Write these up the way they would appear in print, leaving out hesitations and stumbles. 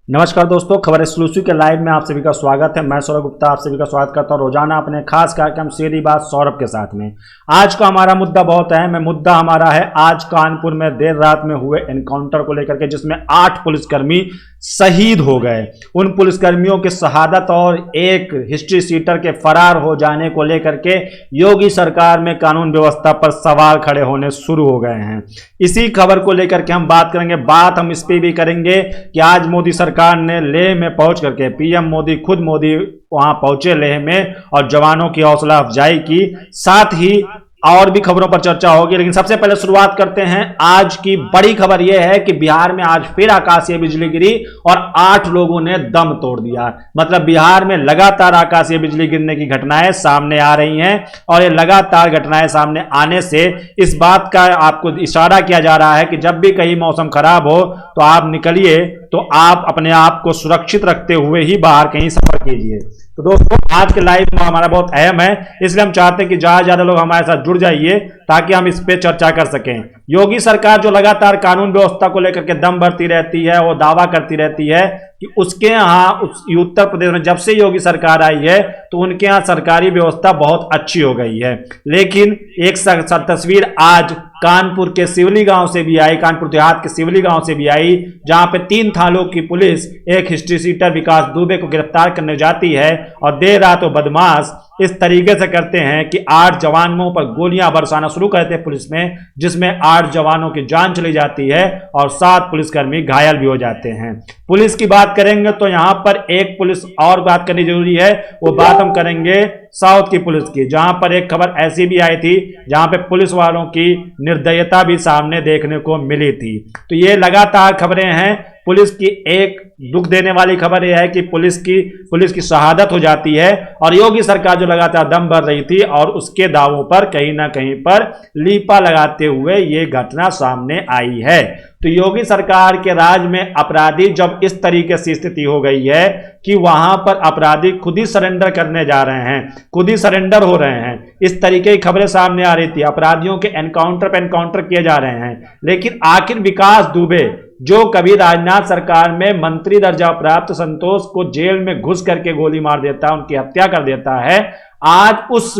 नमस्कार दोस्तों, खबर एक्सक्लूसिव के लाइव में आप सभी का स्वागत है। मैं सौरभ गुप्ता आप सभी का स्वागत करता हूं रोजाना अपने खास कार्यक्रम सीधी बात सौरभ के साथ में। आज का हमारा मुद्दा बहुत अहम है। मुद्दा हमारा है आज कानपुर में देर रात में हुए एनकाउंटर को लेकर के, जिसमें 8 पुलिसकर्मी शहीद हो गए। उन पुलिसकर्मियों की शहादत और एक हिस्ट्री सीटर के फरार हो जाने को लेकर के योगी सरकार में कानून व्यवस्था पर सवाल खड़े होने शुरू हो गए हैं। इसी खबर को लेकर के हम बात करेंगे। बात हम इस पे भी करेंगे कि आज मोदी सरकार ने लेह में पहुंच करके, पीएम मोदी खुद मोदी वहां पहुंचे लेह में और जवानों की हौसला अफजाई की। साथ ही और भी खबरों पर चर्चा होगी, लेकिन सबसे पहले शुरुआत करते हैं। आज की बड़ी खबर यह है कि बिहार में आज फिर आकाशीय बिजली गिरी और 8 लोगों ने दम तोड़ दिया। मतलब बिहार में लगातार आकाशीय बिजली गिरने की घटनाएं सामने आ रही हैं और ये लगातार घटनाएं सामने आने से इस बात का आपको इशारा किया जा रहा है कि जब भी कहीं मौसम खराब हो तो आप निकलिए, तो आप अपने आप को सुरक्षित रखते हुए ही बाहर कहीं सफर कीजिए। तो दोस्तों, आज के लाइव में हमारा बहुत अहम है, इसलिए हम चाहते हैं कि ज्यादा लोग हमारे साथ जुड़ जाइए ताकि हम इस पे चर्चा कर सकें। योगी सरकार जो लगातार कानून व्यवस्था को लेकर के दम भरती रहती है, वो दावा करती रहती है कि उसके यहाँ उत्तर प्रदेश में जब से योगी सरकार आई है तो उनके यहाँ सरकारी व्यवस्था बहुत अच्छी हो गई है। लेकिन एक तस्वीर आज कानपुर के सिवली गांव से भी आई, कानपुर देहात के सिवली गांव से भी आई, जहां पे 3 थानों की पुलिस एक हिस्ट्री सीटर विकास दुबे को गिरफ्तार करने जाती है और देर रात वो बदमाश इस तरीके से करते हैं कि 8 जवानों पर गोलियां बरसाना शुरू करते हैं पुलिस में, जिसमें 8 जवानों की जान चली जाती है और 7 पुलिसकर्मी घायल भी हो जाते हैं। पुलिस की बात करेंगे तो यहां पर एक पुलिस और बात करनी जरूरी है, वो बात हम करेंगे साउथ की पुलिस की, जहां पर एक खबर ऐसी भी आई थी जहां पे पुलिस वालों की निर्दयता भी सामने देखने को मिली थी। तो ये लगातार खबरें हैं। पुलिस की एक दुख देने वाली खबर यह है कि पुलिस की शहादत हो जाती है और योगी सरकार जो लगातार दम भर रही थी और उसके दावों पर कहीं ना कहीं पर लीपा लगाते हुए ये घटना सामने आई है। तो योगी सरकार के राज में अपराधी जब इस तरीके से स्थिति हो गई है कि वहां पर अपराधी खुद ही सरेंडर करने जा रहे हैं, खुद ही सरेंडर हो रहे हैं, इस तरीके की खबरें सामने आ रही थी। अपराधियों के एनकाउंटर पे एनकाउंटर किए जा रहे हैं। लेकिन आखिर विकास दुबे, जो कभी राजनाथ सरकार में मंत्री दर्जा प्राप्त संतोष को जेल में घुस करके गोली मार देता है, उनकी हत्या कर देता है, आज उस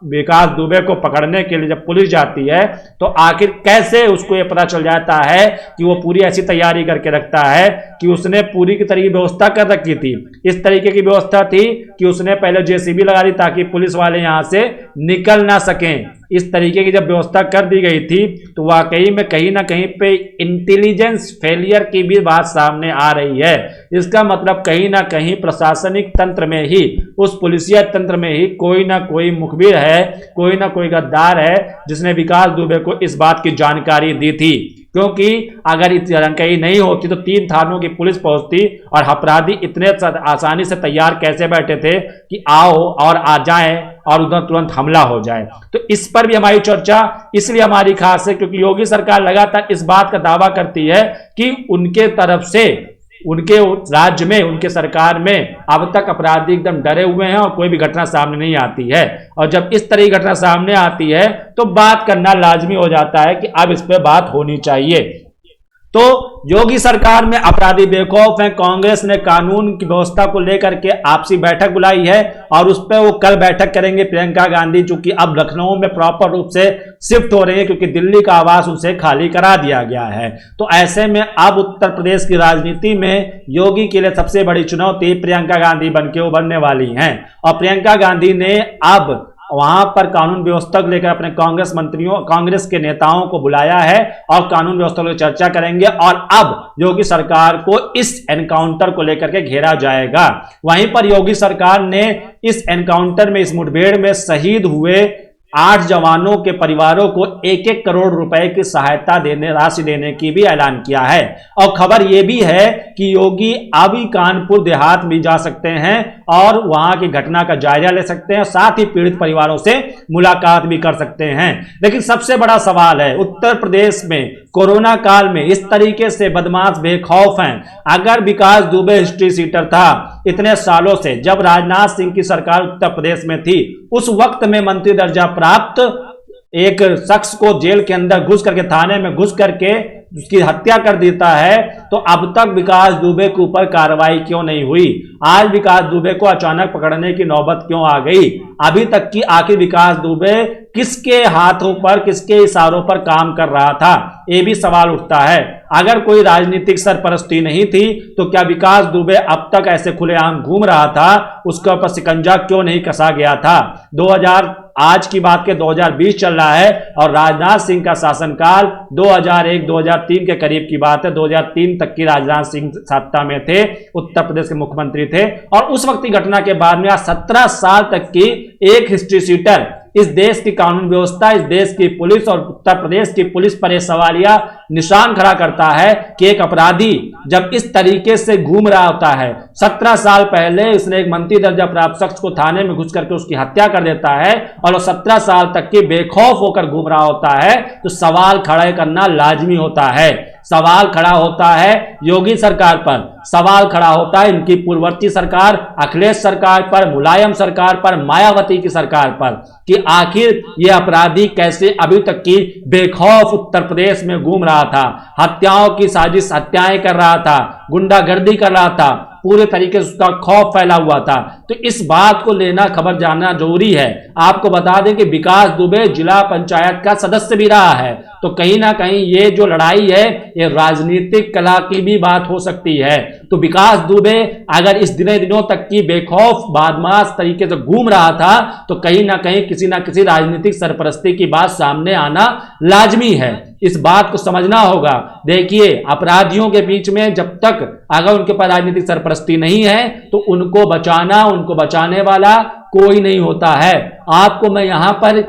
विकास दुबे को पकड़ने के लिए जब पुलिस जाती है तो आखिर कैसे उसको ये पता चल जाता है कि वो पूरी ऐसी तैयारी करके रखता है कि उसने पूरी की तरीके व्यवस्था कर रखी थी। इस तरीके की व्यवस्था थी कि उसने पहले जेसीबी लगा दी ताकि पुलिस वाले यहां से निकल ना सकें। इस तरीके की जब व्यवस्था कर दी गई थी तो वाकई में कहीं ना कहीं पे इंटेलिजेंस फेलियर की भी बात सामने आ रही है। इसका मतलब कहीं ना कहीं प्रशासनिक तंत्र में ही, उस पुलिसिया तंत्र में ही कोई ना कोई मुखबिर है, कोई ना कोई गद्दार है जिसने विकास दुबे को इस बात की जानकारी दी थी। क्योंकि अगर इतनी जानकारी नहीं होती तो 3 थानों की पुलिस पहुंचती और अपराधी इतने आसानी से तैयार कैसे बैठे थे कि आओ और आ जाएं और उधर तुरंत हमला हो जाए। तो इस पर भी हमारी चर्चा इसलिए हमारी खास है क्योंकि योगी सरकार लगातार इस बात का दावा करती है कि उनके तरफ से, उनके राज्य में, उनके सरकार में अब तक अपराधी एकदम डरे हुए हैं और कोई भी घटना सामने नहीं आती है। और जब इस तरह की घटना सामने आती है तो बात करना लाजमी हो जाता है कि अब इस पे बात होनी चाहिए। तो योगी सरकार में अपराधी बेखौफ हैं। कांग्रेस ने कानून की व्यवस्था को लेकर के आपसी बैठक बुलाई है और उस पर वो कल बैठक करेंगे। प्रियंका गांधी चूंकि अब लखनऊ में प्रॉपर रूप से शिफ्ट हो रही है क्योंकि दिल्ली का आवास उनसे खाली करा दिया गया है। तो ऐसे में अब उत्तर प्रदेश की राजनीति में योगी के लिए सबसे बड़ी चुनौती प्रियंका गांधी बनके उभरने वाली हैं। और प्रियंका गांधी ने अब वहां पर कानून व्यवस्था को लेकर अपने कांग्रेस मंत्रियों, कांग्रेस के नेताओं को बुलाया है और कानून व्यवस्था को चर्चा करेंगे और अब योगी सरकार को इस एनकाउंटर को लेकर के घेरा जाएगा। वहीं पर योगी सरकार ने इस एनकाउंटर में, इस मुठभेड़ में शहीद हुए 8 जवानों के परिवारों को 1-1 करोड़ रुपए की सहायता राशि देने की भी ऐलान किया है। और खबर यह भी है कि योगी अभी कानपुर देहात भी जा सकते हैं और वहां की घटना का जायजा ले सकते हैं, साथ ही पीड़ित परिवारों से मुलाकात भी कर सकते हैं। लेकिन सबसे बड़ा सवाल है, उत्तर प्रदेश में कोरोना काल में इस तरीके से बदमाश बेखौफ हैं। अगर विकास दुबे हिस्ट्री सीटर था इतने सालों से, जब राजनाथ सिंह की सरकार उत्तर प्रदेश में थी, उस वक्त में मंत्री दर्जा प्राप्त एक शख्स को जेल के अंदर घुस करके, थाने में घुस करके उसकी हत्या कर देता है, तो अब तक विकास दुबे के ऊपर कार्रवाई क्यों नहीं हुई? आज विकास दुबे को अचानक पकड़ने की नौबत क्यों आ गई? अभी तक की आखिर विकास दुबे किसके हाथों पर, किसके इशारों पर काम कर रहा था, ये भी सवाल उठता है। अगर कोई राजनीतिक सरपरस्ती नहीं थी तो क्या विकास दुबे अब तक ऐसे खुलेआम घूम रहा था? उसके ऊपर शिकंजा क्यों नहीं कसा गया था? 2000 आज की बात के 2020 चल रहा है और राजनाथ सिंह का शासनकाल 2001-2003 के करीब की बात है। 2003 तक की राजनाथ सिंह सत्ता में थे, उत्तर प्रदेश के मुख्यमंत्री थे, और उस वक्त की घटना के बाद में आज 17 साल तक की एक हिस्ट्री शीटर इस देश की कानून व्यवस्था, इस देश की पुलिस और उत्तर प्रदेश की पुलिस पर यह सवालिया निशान खड़ा करता है कि एक अपराधी जब इस तरीके से घूम रहा होता है, 17 साल पहले इसने एक मंत्री दर्जा प्राप्त शख्स को थाने में घुस करके उसकी हत्या कर देता है और वो 17 साल तक की बेखौफ होकर घूम रहा होता है, तो सवाल खड़ा करना लाजमी होता है। सवाल खड़ा होता है योगी सरकार पर, सवाल खड़ा होता है इनकी पूर्ववर्ती सरकार अखिलेश सरकार पर, मुलायम सरकार पर, मायावती की सरकार पर, कि आखिर ये अपराधी कैसे अभी तक की बेखौफ उत्तर प्रदेश में घूम रहा था, हत्याओं की साजिश, हत्याएं कर रहा था, गुंडागर्दी कर रहा था, पूरे तरीके से उसका खौफ फैला हुआ था। तो इस बात को लेना, खबर जानना जरूरी है। आपको बता दें कि विकास दुबे जिला पंचायत का सदस्य भी रहा है, तो कहीं ना कहीं ये जो लड़ाई है ये राजनीतिक कला की भी बात हो सकती है। तो विकास दुबे अगर इस दिनों तक की बेखौफ बदमाश तरीके से घूम रहा था, तो कहीं ना कहीं किसी ना किसी राजनीतिक सरपरस्ती की बात सामने आना लाजमी है। इस बात को समझना होगा। देखिए, अपराधियों के बीच में जब तक अगर उनके पास राजनीतिक सरपरस्ती नहीं है तो उनको बचाना, उनको बचाने वाला कोई नहीं होता है। आपको मैं यहां पर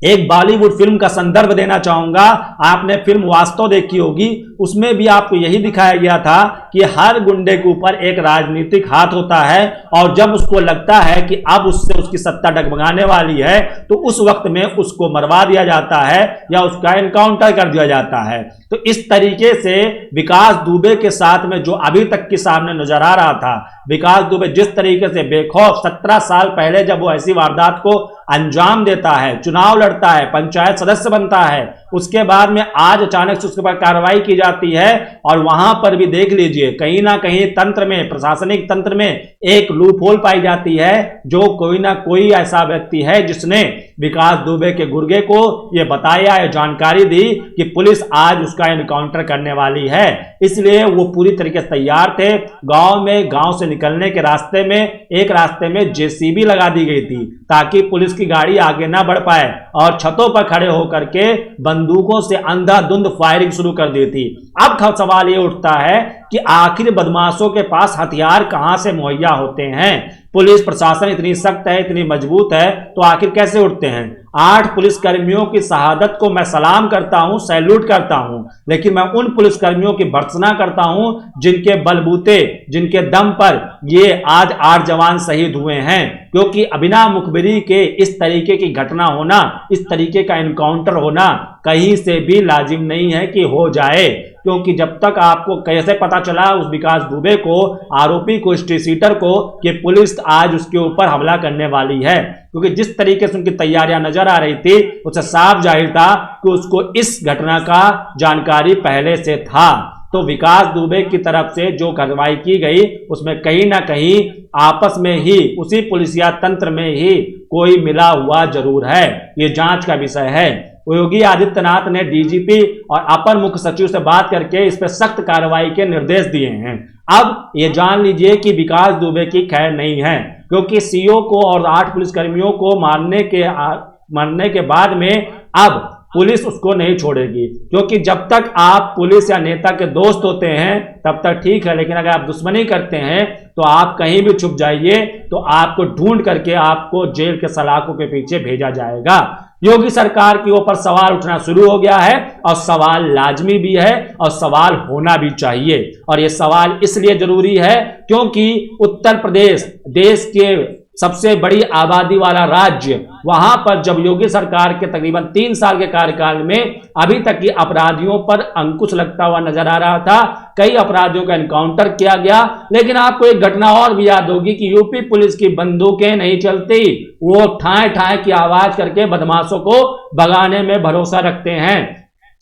एक बॉलीवुड फिल्म का संदर्भ देना चाहूंगा। आपने फिल्म वास्तव देखी होगी, उसमें भी आपको यही दिखाया गया था कि हर गुंडे के ऊपर एक राजनीतिक हाथ होता है और जब उसको लगता है कि अब उससे उसकी सत्ता डगमगाने वाली है तो उस वक्त में उसको मरवा दिया जाता है या उसका एनकाउंटर कर दिया जाता है। तो इस तरीके से विकास दुबे के साथ में जो अभी तक के सामने नजर आ रहा था, विकास दुबे जिस तरीके से बेखौफ 17 साल पहले जब वो ऐसी वारदात को अंजाम देता है, चुनाव लड़ता है, पंचायत सदस्य बनता है, उसके बाद में आज अचानक से उसके ऊपर कार्रवाई की जाती है और वहां पर भी देख लीजिए कहीं ना कहीं तंत्र में, प्रशासनिक तंत्र में एक लूप होल पाई जाती है, जो कोई ना कोई ऐसा व्यक्ति है जिसने विकास दुबे के गुर्गे को यह बताया, यह जानकारी दी कि पुलिस आज उसका एनकाउंटर करने वाली है। इसलिए वो पूरी तरीके से तैयार थे। गांव से निकलने के रास्ते में एक रास्ते में जेसीबी लगा दी गई थी ताकि पुलिस की गाड़ी आगे ना बढ़ पाए और छतों पर खड़े होकर के बंदूकों से अंधाधुंध फायरिंग शुरू कर दी थी। अब सवाल यह उठता है कि आखिर बदमाशों के पास हथियार कहां से मुहैया होते हैं? पुलिस प्रशासन इतनी सख्त है, इतनी मजबूत है, तो आखिर कैसे उठते हैं? 8 पुलिसकर्मियों की शहादत को मैं सलाम करता हूं, सैल्यूट करता हूं, लेकिन मैं उन पुलिसकर्मियों की भर्त्सना करता हूं जिनके बलबूते, जिनके दम पर ये आज 8 जवान शहीद हुए हैं। क्योंकि बिना मुखबिरी के इस तरीके की घटना होना, इस तरीके का एनकाउंटर होना कहीं से भी लाजिम नहीं है कि हो जाए। क्योंकि जब तक आपको कैसे पता चला उस विकास दुबे को, आरोपी को, स्ट्रीट शीटर को, कि पुलिस आज उसके ऊपर हमला करने वाली है? क्योंकि जिस तरीके से उनकी तैयारियां नजर आ रही थी उससे साफ जाहिर था कि उसको इस घटना का जानकारी पहले से था। तो विकास दुबे की तरफ से जो कार्रवाई की गई उसमें कहीं ना कहीं आपस में ही, उसी पुलिसिया तंत्र में ही कोई मिला हुआ जरूर है। ये जांच का विषय है। योगी आदित्यनाथ ने डीजीपी और अपर मुख्य सचिव से बात करके इस पर सख्त कार्रवाई के निर्देश दिए हैं। अब ये जान लीजिए कि विकास दुबे की खैर नहीं है, क्योंकि सीओ को और 8 पुलिसकर्मियों को मारने के बाद में अब पुलिस उसको नहीं छोड़ेगी। क्योंकि जब तक आप पुलिस या नेता के दोस्त होते हैं तब तक ठीक है, लेकिन अगर आप दुश्मनी करते हैं तो आप कहीं भी छुप जाइए तो आपको ढूंढ करके आपको जेल के सलाखों के पीछे भेजा जाएगा। योगी सरकार के ऊपर सवाल उठना शुरू हो गया है और सवाल लाजमी भी है और सवाल होना भी चाहिए। और यह सवाल इसलिए जरूरी है क्योंकि उत्तर प्रदेश देश के सबसे बड़ी आबादी वाला राज्य, वहां पर जब योगी सरकार के तकरीबन 3 साल के कार्यकाल में अभी तक की अपराधियों पर अंकुश लगता हुआ नजर आ रहा था, कई अपराधियों का एनकाउंटर किया गया। लेकिन आपको एक घटना और भी याद होगी कि यूपी पुलिस की बंदूकें नहीं चलती, वो ठाए ठाए की आवाज करके बदमाशों को भगाने में भरोसा रखते हैं।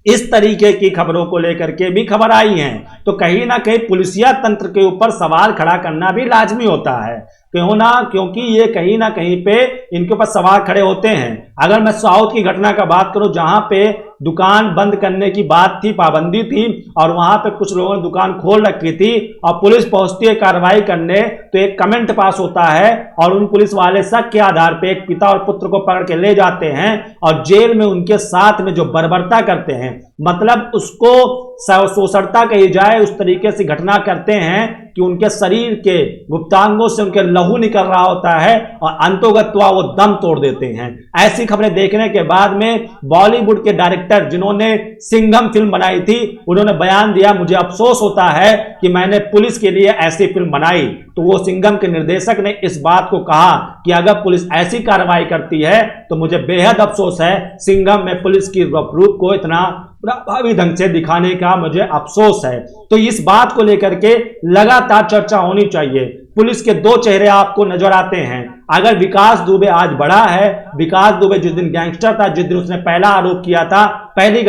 इस तरीके की खबरों को लेकर के भी खबर आई है। तो कहीं ना कहीं पुलिसिया तंत्र के ऊपर सवाल खड़ा करना भी लाजमी होता है, क्यों ना, क्योंकि ये कहीं ना कहीं पे इनके ऊपर सवाल खड़े होते हैं। अगर मैं साउथ की घटना का बात करूं, जहां पे दुकान बंद करने की बात थी, पाबंदी थी, और वहां पे कुछ लोगों ने दुकान खोल रखी थी और पुलिस पहुंचती है कार्रवाई करने, तो एक कमेंट पास होता है और उन पुलिस वाले शक के आधार पे एक पिता और पुत्र को पकड़ के ले जाते हैं और जेल में उनके साथ में जो बर्बरता करते हैं, मतलब उसको शोषणता कही जाए, उस तरीके से घटना करते हैं कि उनके शरीर के गुप्तांगों से उनके लहू निकल रहा होता है और अंतोगत्वा वो दम तोड़ देते हैं। ऐसी खबरें देखने के बाद में बॉलीवुड के डायरेक्टर जिन्होंने सिंघम फिल्म बनाई थी, उन्होंने बयान दिया, मुझे अफसोस होता है कि मैंने पुलिस के लिए ऐसी फिल्म बनाई। तो वो सिंघम के निर्देशक ने इस बात को कहा कि अगर पुलिस ऐसी कार्रवाई करती है तो मुझे बेहद अफसोस है। सिंघम में पुलिस की रूप को इतना प्रभावी ढंग से दिखाने का मुझे अफसोस है। तो इस बात को लेकर के लगातार चर्चा होनी चाहिए। पुलिस के दो चेहरे आपको नजर आते हैं। अगर विकास दुबे आज बड़ा है, विकास दुबे जिस दिन गैंगस्टर था, जिस दिन उसने पहला आरोप किया था, पहली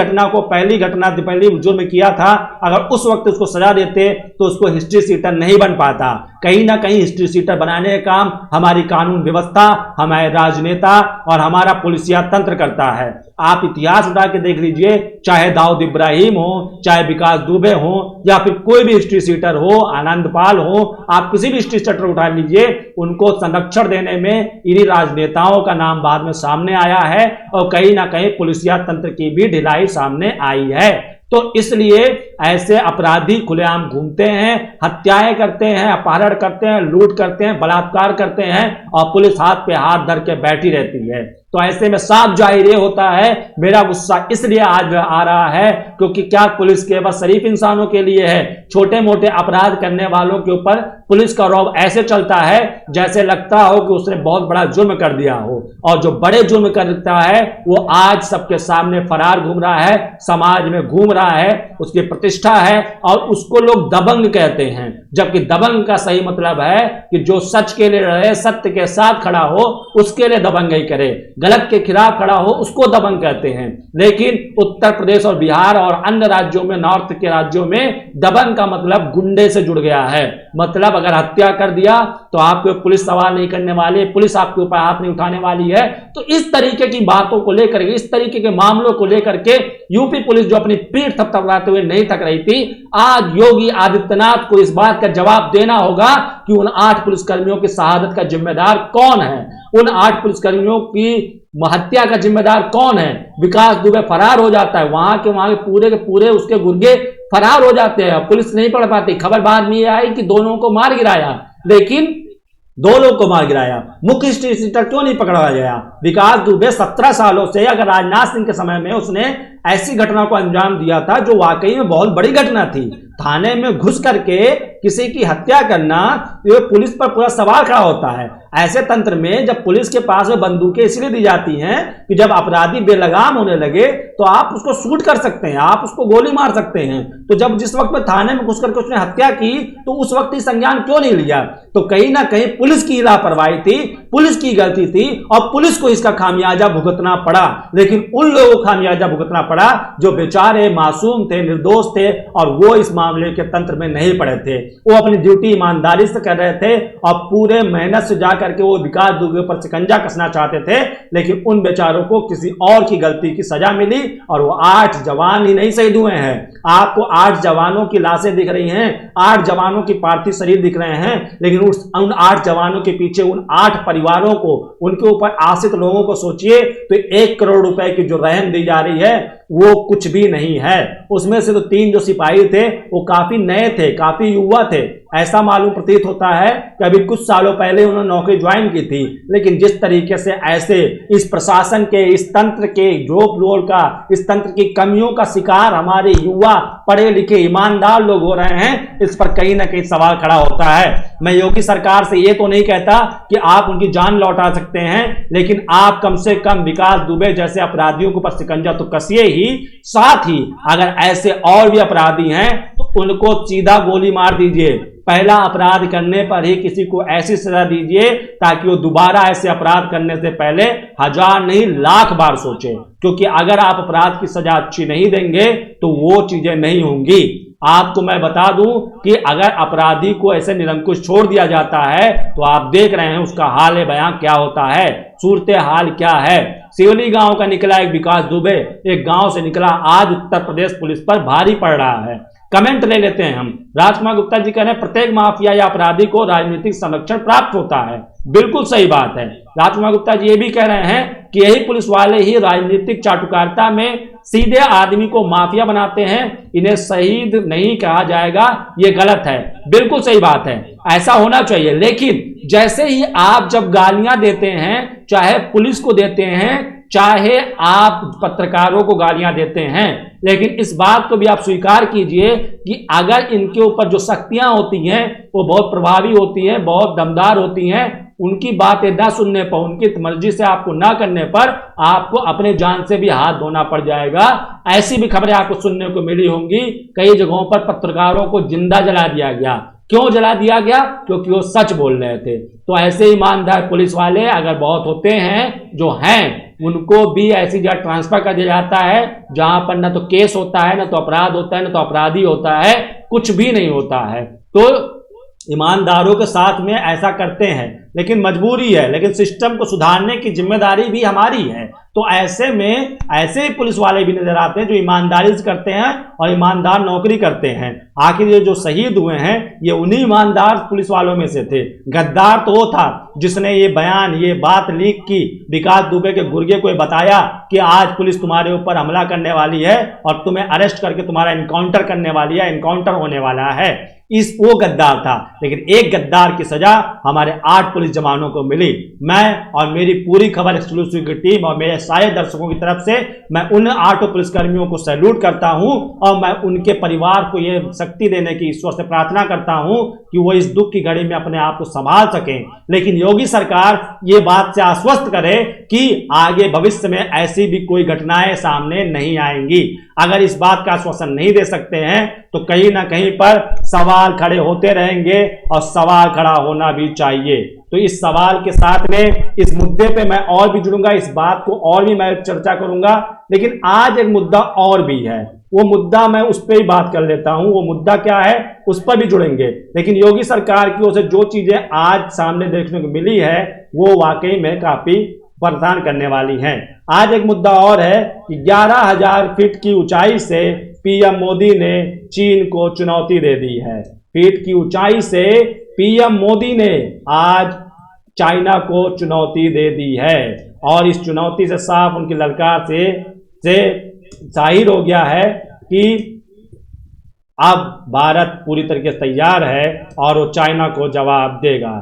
जुर्म किया था, अगर उस वक्त उसको सजा देते तो उसको हिस्ट्री सीटर नहीं बन पाता। कहीं ना कहीं हिस्ट्री सीटर बनाने का काम हमारी कानून व्यवस्था, हमारे राजनेता और हमारा पुलिसिया तंत्र करता है। आप इतिहास उठा के देख लीजिए, चाहे दाऊद इब्राहिम हो, चाहे विकास दुबे हो, या फिर कोई भी हिस्ट्री सीटर हो, आनंद पाल हो, आप किसी भी हिस्ट्री सीटर उठा लीजिए, उनको संरक्षण देने में इन्हीं राजनेताओं का नाम बाद में सामने आया है और कहीं ना कहीं पुलिसिया तंत्र की भी ढिलाई सामने आई है। तो इसलिए ऐसे अपराधी खुलेआम घूमते हैं, हत्याएं करते हैं, अपहरण करते हैं, लूट करते हैं, बलात्कार करते हैं और पुलिस हाथ पे हाथ धर के बैठी रहती है। तो ऐसे में साफ जाहिर ये होता है, मेरा गुस्सा इसलिए आज आ रहा है क्योंकि क्या पुलिस केवल शरीफ इंसानों के लिए है? छोटे मोटे अपराध करने वालों के ऊपर पुलिस का रौब ऐसे चलता है जैसे लगता हो कि उसने बहुत बड़ा जुर्म कर दिया हो, और जो बड़े जुर्म करता है वो आज सबके सामने फरार घूम रहा है, समाज में घूम रहा है, उसकी प्रतिष्ठा है और उसको लोग दबंग कहते हैं। जबकि दबंग का सही मतलब है कि जो सच के लिए रहे, सत्य के साथ खड़ा हो, उसके लिए दबंगई करे, गलत के खिलाफ खड़ा हो, उसको दबंग कहते हैं। लेकिन उत्तर प्रदेश और बिहार और अन्य राज्यों में, नॉर्थ के राज्यों में दबंग का मतलब गुंडे से जुड़ गया है। मतलब अगर हत्या कर दिया तो आपके पुलिस सवाल नहीं करने वाली, पुलिस आपके ऊपर हाथ नहीं उठाने वाली है। तो इस तरीके की बातों को लेकर के, इस तरीके के मामलों को लेकर के यूपी पुलिस जो अपनी पीठ थपथपाते हुए नहीं थक रही थी, आज योगी आदित्यनाथ को इस बात का जवाब देना होगा कि उन 8 पुलिसकर्मियों की शहादत का जिम्मेदार कौन है, उन 8 पुलिसकर्मियों की हत्या का जिम्मेदार कौन है। विकास दुबे फरार हो जाता है, वहां के पूरे के पूरे उसके गुर्गे फरार हो जाते हैं, पुलिस नहीं पकड़ पाती। खबर बाद में आई कि दोनों को मार गिराया, लेकिन 2 लोग को मार गिराया, मुख्य सीटर क्यों नहीं पकड़ा गया? विकास दुबे 17 सालों से, अगर राजनाथ सिंह के समय में उसने ऐसी घटना को अंजाम दिया था जो वाकई में बहुत बड़ी घटना थी, थाने में घुस करके किसी की हत्या करना, ये पुलिस पर पूरा सवाल खड़ा होता है। ऐसे तंत्र में जब पुलिस के पास में बंदूकें इसलिए दी जाती हैं कि जब अपराधी बेलगाम होने लगे तो आप उसको शूट कर सकते हैं, आप उसको गोली मार सकते हैं। तो जब जिस वक्त में थाने में घुस करके उसने हत्या की तो उस वक्त ही संज्ञान क्यों नहीं लिया? तो कहीं ना कहीं पुलिस की लापरवाही थी, पुलिस की गलती थी और पुलिस को इसका खामियाजा भुगतना पड़ा। लेकिन उन लोगों को खामियाजा भुगतना पड़ा जो बेचारे मासूम थे, निर्दोष थे और वो इस मामले के तंत्र में नहीं पड़े थे। वो अपनी ड्यूटी ईमानदारी से कर रहे थे और पूरे मेहनत से जाकर के वो विकास दुबे पर शिकंजा कसना चाहते थे, लेकिन उन बेचारों को किसी और की गलती की सजा मिली और वो 8 जवान ही नहीं शहीद हुए हैं। आपको 8 जवानों की लाशें दिख रही हैं, 8 जवानों की पार्थिव शरीर दिख रहे हैं, लेकिन उन 8 जवानों के पीछे उन 8 परिवारों को, उनके ऊपर आश्रित लोगों को सोचिए तो 1 करोड़ रुपए की जो रहम दी जा रही है वो कुछ भी नहीं है। उसमें से तो 3 जो सिपाही थे वो काफी नए थे, काफी युवा थे। ऐसा मालूम प्रतीत होता है कि अभी कुछ सालों पहले उन्होंने नौकरी ज्वाइन की थी। लेकिन जिस तरीके से ऐसे इस प्रशासन के, इस तंत्र के झोंक लोल का, इस तंत्र की कमियों का शिकार हमारे युवा पढ़े लिखे ईमानदार लोग हो रहे हैं, इस पर कहीं ना कहीं सवाल खड़ा होता है। मैं योगी सरकार से ये तो नहीं कहता कि आप उनकी जान लौटा सकते हैं, लेकिन आप कम से कम विकास दुबे जैसे अपराधियों के ऊपर शिकंजा तो कसिए ही, साथ ही अगर ऐसे और भी अपराधी हैं तो उनको सीधा गोली मार दीजिए। पहला अपराध करने पर ही किसी को ऐसी सजा दीजिए ताकि वो दोबारा ऐसे अपराध करने से पहले 1000 नहीं लाख बार सोचे, क्योंकि अगर आप अपराध की सजा अच्छी नहीं देंगे तो वो चीजें नहीं होंगी। आपको मैं बता दूं कि अगर अपराधी को ऐसे निरंकुश छोड़ दिया जाता है तो आप देख रहे हैं उसका हाल बयां क्या होता है, सूरत हाल क्या है। सिवनी गांव का निकला एक विकास दुबे, एक गांव से निकला, आज उत्तर प्रदेश पुलिस पर भारी पड़ रहा है। कमेंट ले लेते हैं हम। राजकुमार गुप्ता जी कह रहे हैं प्रत्येक माफिया या अपराधी को राजनीतिक संरक्षण प्राप्त होता है। बिल्कुल सही बात है। राजकुमार गुप्ता जी ये भी कह रहे हैं कि यही पुलिस वाले ही राजनीतिक चाटुकारिता में सीधे आदमी को माफिया बनाते हैं, इन्हें शहीद नहीं कहा जाएगा, ये गलत है। बिल्कुल सही बात है, ऐसा होना चाहिए। लेकिन जैसे ही आप जब गालियां देते हैं, चाहे पुलिस को देते हैं, चाहे आप पत्रकारों को गालियां देते हैं, लेकिन इस बात को भी आप स्वीकार कीजिए कि अगर इनके ऊपर जो शक्तियां होती हैं वो बहुत प्रभावी होती हैं, बहुत दमदार होती हैं, उनकी बातें ना सुनने पर, उनकी मर्जी से आपको ना करने पर आपको अपने जान से भी हाथ धोना पड़ जाएगा। ऐसी भी खबरें आपको सुनने को मिली होंगी। कई जगहों पर पत्रकारों को जिंदा जला दिया गया। क्यों जला दिया गया? क्योंकि वो सच बोल रहे थे। तो ऐसे ईमानदार पुलिस वाले अगर बहुत होते हैं, जो हैं, उनको भी ऐसी जगह ट्रांसफर कर दिया जाता है जहां पर न तो केस होता है, न तो अपराध होता है, न तो अपराधी होता है, कुछ भी नहीं होता है। तो ईमानदारों के साथ में ऐसा करते हैं, लेकिन मजबूरी है, लेकिन सिस्टम को सुधारने की जिम्मेदारी भी हमारी है। तो ऐसे में ऐसे ही पुलिस वाले भी नजर आते हैं जो ईमानदारी से करते हैं और ईमानदार नौकरी करते हैं। आखिर ये जो शहीद हुए हैं ये उन्हीं ईमानदार पुलिस वालों में से थे। गद्दार तो वो था जिसने ये बयान, ये बात लीक की, विकास दुबे के गुर्गे को बताया कि आज पुलिस तुम्हारे ऊपर हमला करने वाली है और तुम्हें अरेस्ट करके तुम्हारा इनकाउंटर करने वाली है, इनकाउंटर होने वाला है। वो गद्दार था। लेकिन एक गद्दार की सजा हमारे 8 पुलिस जवानों को मिली। मैं और मेरी पूरी खबर एक्सक्लूसिव की टीम और मेरे सारे दर्शकों की तरफ से मैं उन 8 पुलिसकर्मियों को सैल्यूट करता हूं और मैं उनके परिवार को यह शक्ति देने की ईश्वर से प्रार्थना करता हूं कि वो इस दुख की घड़ी में अपने आप को संभाल सकें। लेकिन योगी सरकार ये बात से आश्वस्त करे कि आगे भविष्य में ऐसी भी कोई घटनाएं सामने नहीं आएंगी। अगर इस बात का आश्वासन नहीं दे सकते हैं तो कहीं ना कहीं पर सवाल खड़े होते रहेंगे और सवाल खड़ा होना भी चाहिए। तो इस सवाल के साथ में इस मुद्दे पे मैं और भी जुड़ूंगा, इस बात को और भी मैं चर्चा करूंगा। लेकिन आज एक मुद्दा और भी है, वो मुद्दा मैं उस पर ही बात कर लेता हूं। वो मुद्दा क्या है उस पर भी जुड़ेंगे। लेकिन योगी सरकार की ओर से जो चीजें आज सामने देखने को मिली है वो वाकई में काफी परेशान करने वाली हैं। आज एक मुद्दा और है कि 11,000 फीट की ऊंचाई से पीएम मोदी ने चीन को चुनौती दे दी है। फीट की ऊंचाई से पीएम मोदी ने आज चाइना को चुनौती दे दी है और इस चुनौती से साफ उनकी ललकार से जाहिर हो गया है कि अब भारत पूरी तरीके से तैयार है और वो चाइना को जवाब देगा।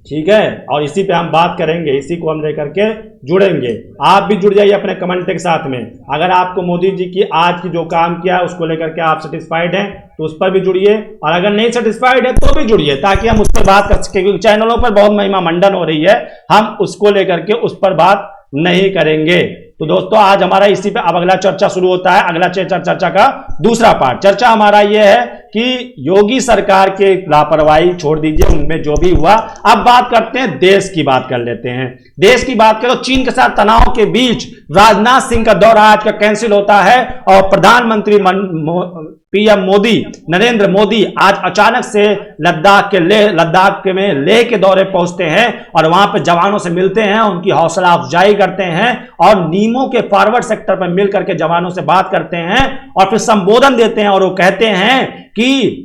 ठीक है, और इसी पे हम बात करेंगे, इसी को हम लेकर के जुड़ेंगे। आप भी जुड़ जाइए अपने कमेंट के साथ में। अगर आपको मोदी जी की आज की जो काम किया उसको लेकर के आप सेटिस्फाइड हैं तो उस पर भी जुड़िए, और अगर नहीं सेटिस्फाइड है तो भी जुड़िए ताकि हम उस पर बात कर सकें। क्योंकि चैनलों पर बहुत महिमा मंडन हो रही है, हम उसको लेकर के उस पर बात नहीं करेंगे। तो दोस्तों आज हमारा इसी पे अब अगला चर्चा शुरू होता है। अगला चर्चा का दूसरा पार्ट। चर्चा हमारा ये है कि योगी सरकार के लापरवाही छोड़ दीजिए, उनमें जो भी हुआ। अब बात करते हैं, देश की बात कर लेते हैं। देश की बात करो, चीन के साथ तनाव के बीच राजनाथ सिंह का दौरा आज का कैंसिल होता है और प्रधानमंत्री पीएम मोदी, नरेंद्र मोदी आज अचानक से लद्दाख में लेह के दौरे पहुंचते हैं और वहां पर जवानों से मिलते हैं, उनकी हौसला अफजाई करते हैं और नीमो के फॉरवर्ड सेक्टर पर मिलकर के जवानों से बात करते हैं और फिर संबोधन देते हैं और वो कहते हैं कि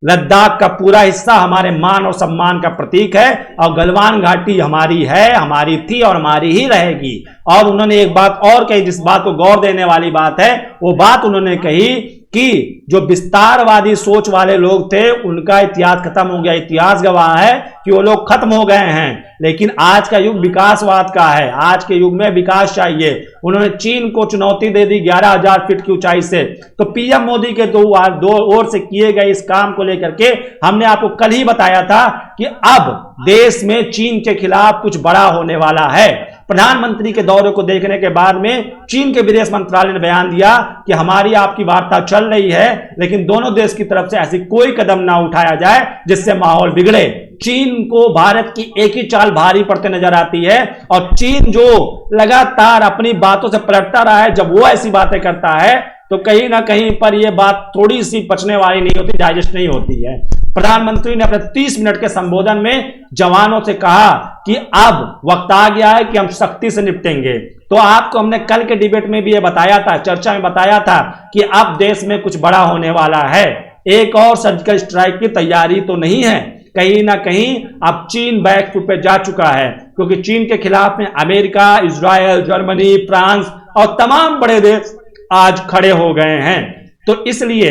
लद्दाख का पूरा हिस्सा हमारे मान और सम्मान का प्रतीक है और गलवान घाटी हमारी है, हमारी थी और हमारी ही रहेगी। और उन्होंने एक बात और कही जिस बात को गौर देने वाली बात है, वो बात उन्होंने कही कि जो विस्तारवादी सोच वाले लोग थे उनका इतिहास खत्म हो गया। इतिहास गवाह है कि वो लोग खत्म हो गए हैं, लेकिन आज का युग विकासवाद का है। आज के युग में विकास चाहिए। उन्होंने चीन को चुनौती दे दी 11,000 फीट की ऊंचाई से। तो पीएम मोदी के दो ओर से किए गए इस काम को लेकर के हमने आपको कल ही बताया था कि अब देश में चीन के खिलाफ कुछ बड़ा होने वाला है। प्रधानमंत्री के दौरे को देखने के बाद में चीन के विदेश मंत्रालय ने बयान दिया कि हमारी आपकी वार्ता चल रही है, लेकिन दोनों देश की तरफ से ऐसी कोई कदम ना उठाया जाए जिससे माहौल बिगड़े। चीन को भारत की एक ही चाल भारी पड़ते नजर आती है और चीन जो लगातार अपनी बातों से पलटता रहा है, जब वो ऐसी बातें करता है तो कहीं ना कहीं पर यह बात थोड़ी सी पचने वाली नहीं होती, डाइजेस्ट नहीं होती है। प्रधानमंत्री ने अपने 30 मिनट के संबोधन में जवानों से कहा कि अब वक्त आ गया है कि हम सख्ती से निपटेंगे। तो आपको हमने कल के डिबेट में भी ये बताया था, चर्चा में बताया था कि अब देश में कुछ बड़ा होने वाला है। एक और सर्जिकल स्ट्राइक की तैयारी तो नहीं है, कहीं ना कहीं अब चीन बैकफुट पे जा चुका है, क्योंकि चीन के खिलाफ में अमेरिका, इजराइल, जर्मनी, फ्रांस और तमाम बड़े देश आज खड़े हो गए हैं। तो इसलिए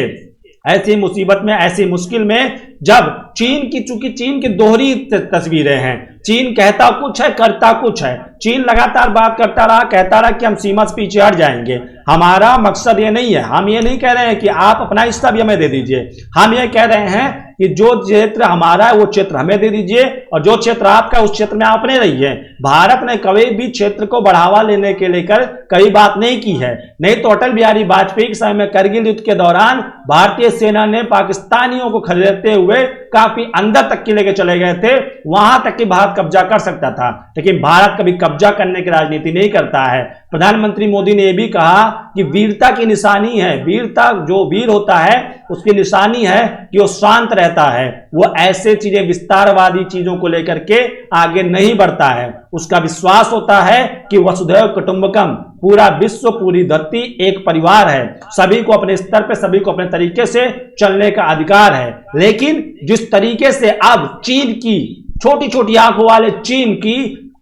ऐसी मुसीबत में, ऐसी मुश्किल में, जब चीन की, चूंकि चीन की दोहरी तस्वीरें हैं, चीन कहता कुछ है करता कुछ है। चीन लगातार बात करता रहा, कहता रहा कि हम सीमा से पीछे हट जाएंगे। हमारा मकसद ये नहीं है, हम ये नहीं कह रहे हैं कि आप अपना हिस्सा भी हमें दे दीजिए, हम ये कह रहे हैं कि जो क्षेत्र हमारा है वो क्षेत्र हमें दे दीजिए और जो क्षेत्र आपका उस क्षेत्र में आप अपने रहिए। भारत ने कभी भी क्षेत्र को बढ़ावा लेने के लेकर कई बात नहीं की है। नहीं तो अटल बिहारी वाजपेयी के समय में करगिल युद्ध के दौरान भारतीय सेना ने पाकिस्तानियों को खदेड़ते हुए काफी अंदर तक के लेके चले गए थे, वहां तक कि भारत कब्जा कर सकता था, लेकिन भारत कभी कब्जा करने की राजनीति नहीं करता है। प्रधानमंत्री मोदी ने यह भी कहा कि वीरता की निशानी है, वीरता, जो वीर होता है उसकी निशानी है कि वो शांत रहता है, वो ऐसे चीजें, विस्तारवादी चीजों को लेकर के आगे नहीं बढ़ता है। उसका विश्वास होता है कि वसुधैव कुटुंबकम, पूरा विश्व, पूरी धरती एक परिवार है, सभी को अपने स्तर पे, सभी को अपने तरीके से चलने का अधिकार है। लेकिन जिस तरीके से अब चीन की, छोटी छोटी आंखों वाले चीन की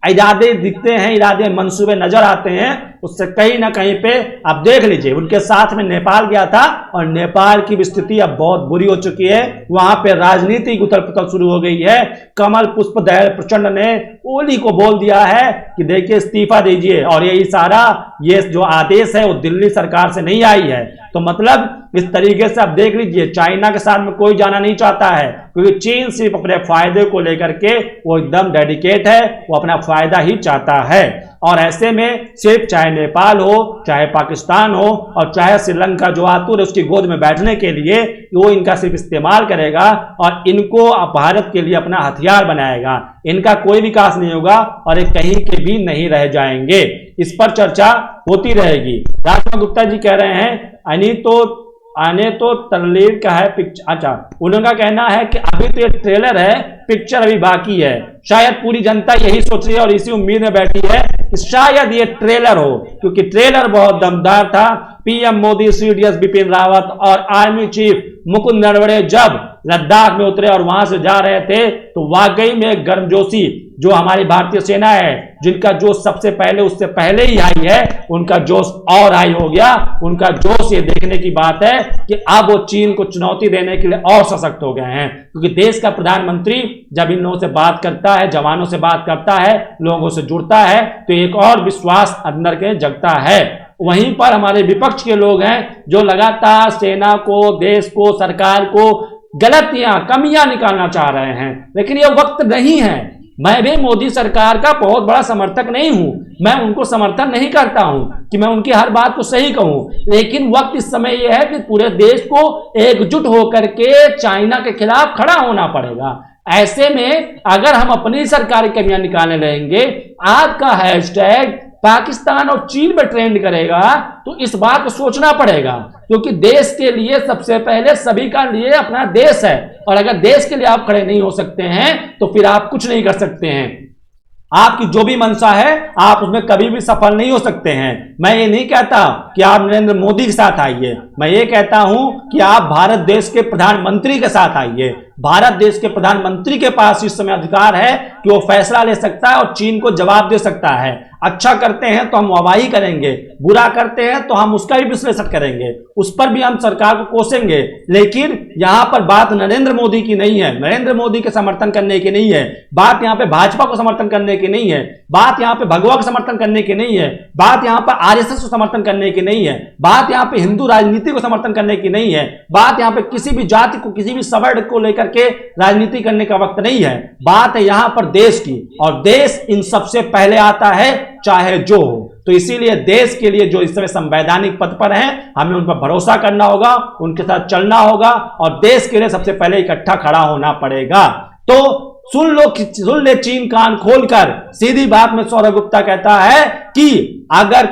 इरादे दिखते हैं, इरादे मंसूबे नजर आते हैं, उससे कहीं ना कहीं पे आप देख लीजिए, उनके साथ में नेपाल गया था और नेपाल की भी स्थिति अब बहुत बुरी हो चुकी है। वहां पे राजनीतिक उथल पुथल शुरू हो गई है। कमल पुष्पदयाल प्रचंड ने ओली को बोल दिया है कि देखिए इस्तीफा दीजिए, और ये इशारा, ये जो आदेश है वो दिल्ली सरकार से नहीं आई है। तो मतलब इस तरीके से आप देख लीजिए, चाइना के साथ में कोई जाना नहीं चाहता है, क्योंकि चीन सिर्फ अपने फायदे को लेकर के वो एकदम डेडिकेट है, वो अपना फायदा ही चाहता है। और ऐसे में सिर्फ चाहे नेपाल हो, चाहे पाकिस्तान हो और चाहे श्रीलंका, जो आतुर है उसकी गोद में बैठने के लिए वो इनका सिर्फ इस्तेमाल करेगा और इनको भारत के लिए अपना हथियार बनाएगा। इनका कोई विकास नहीं होगा और ये कहीं के भी नहीं रह जाएंगे। इस पर चर्चा होती रहेगी। राजमा गुप्ता जी कह रहे हैं आने तो तरलीर का है पिक्चर। अच्छा, उनका कहना है कि अभी तो ये ट्रेलर है, पिक्चर अभी बाकी है। शायद पूरी जनता यही सोच रही है और इसी उम्मीद में बैठी है कि शायद ये ट्रेलर हो, क्योंकि ट्रेलर बहुत दमदार था। पीएम मोदी, सीडीएस बिपिन रावत और आर्मी चीफ मुकुंद नरवणे जब लद्दाख में उतरे और वहां से जा रहे थे तो वाकई में गर्मजोशी, जो हमारी भारतीय सेना है जिनका जोश सबसे पहले, उससे पहले ही हाई है, उनका जोश और हाई हो गया। उनका जोश ये देखने की बात है कि अब वो चीन को चुनौती देने के लिए और सशक्त हो गए हैं, क्योंकि देश का प्रधानमंत्री जब इन लोगों से बात करता है, जवानों से बात करता है, लोगों से जुड़ता है, तो एक और विश्वास अंदर के जगता है। वहीं पर हमारे विपक्ष के लोग हैं जो लगातार सेना को, देश को, सरकार को गलतियां, कमियां निकालना चाह रहे हैं, लेकिन यह वक्त नहीं है। मैं भी मोदी सरकार का बहुत बड़ा समर्थक नहीं हूं, मैं उनको समर्थन नहीं करता हूं कि मैं उनकी हर बात को सही कहूं, लेकिन वक्त इस समय यह है कि पूरे देश को एकजुट होकर के चाइना के खिलाफ खड़ा होना पड़ेगा। ऐसे में अगर हम अपनी सरकारी कमियां निकालने लगेंगे, आपका हैशटैग पाकिस्तान और चीन में ट्रेंड करेगा, तो इस बात को सोचना पड़ेगा, क्योंकि देश के लिए सबसे पहले, सभी का लिए अपना देश है, और अगर देश के लिए आप खड़े नहीं हो सकते हैं तो फिर आप कुछ नहीं कर सकते हैं। आपकी जो भी मंशा है आप उसमें कभी भी सफल नहीं हो सकते हैं। मैं ये नहीं कहता कि आप नरेंद्र मोदी के साथ आइए, मैं ये कहता हूं कि आप भारत देश के प्रधानमंत्री के साथ आइए। भारत देश के प्रधानमंत्री के पास इस समय अधिकार है कि वो फैसला ले सकता है और चीन को जवाब दे सकता है। अच्छा करते हैं तो हम वाहवाही करेंगे, बुरा करते हैं तो हम उसका भी विश्लेषण करेंगे, उस पर भी हम सरकार को कोसेंगे। लेकिन यहां पर बात नरेंद्र मोदी की नहीं है, नरेंद्र मोदी के समर्थन करने की नहीं है, बात यहां पे भाजपा को समर्थन करने की नहीं है, बात यहां पे भगवा को समर्थन करने की नहीं है, बात यहां पर आरएसएस को समर्थन करने की नहीं है, बात यहां पे हिंदू राजनीति को समर्थन करने की नहीं है, बात यहां पे किसी भी जाति को, किसी भी सवर्ण को लेकर करके राजनीति करने का वक्त नहीं है। बात है यहां पर देश की, और देश इन सबसे पहले आता है, चाहे जो हो। तो इसीलिए देश के लिए जो इस समय संवैधानिक पद पर हैं, हमें उन पर भरोसा करना होगा, उनके साथ चलना होगा, और देश के लिए सबसे पहले इकट्ठा खड़ा होना पड़ेगा। तो सुन ले चीन कान खोलकर, सीधी बात में सौरभ गुप्ता कहता है कि अगर